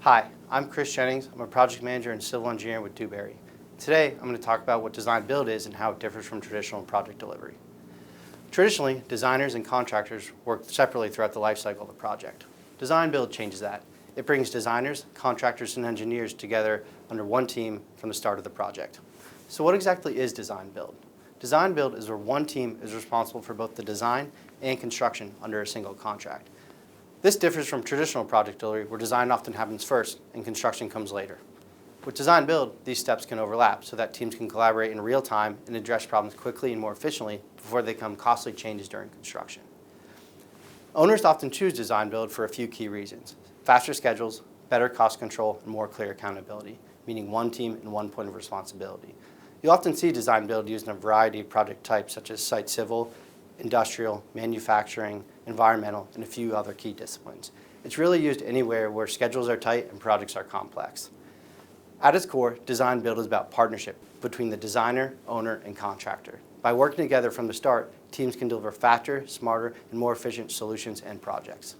Hi, I'm Chris Jennings. I'm a project manager and civil engineer with Dewberry. Today, I'm going to talk about what design build is and how it differs from traditional project delivery. Traditionally, designers and contractors work separately throughout the life cycle of the project. Design build changes that. It brings designers, contractors, and engineers together under one team from the start of the project. So what exactly is design build? Design build is where one team is responsible for both the design and construction under a single contract. This differs from traditional project delivery, where design often happens first and construction comes later. With design build, these steps can overlap so that teams can collaborate in real time and address problems quickly and more efficiently before they become costly changes during construction. Owners often choose design build for a few key reasons: faster schedules, better cost control, and more clear accountability, meaning one team and one point of responsibility. You'll often see design build used in a variety of project types such as site civil, industrial, manufacturing, environmental, and a few other key disciplines. It's really used anywhere where schedules are tight and projects are complex. At its core, design build is about partnership between the designer, owner, and contractor. By working together from the start, teams can deliver faster, smarter, and more efficient solutions and projects.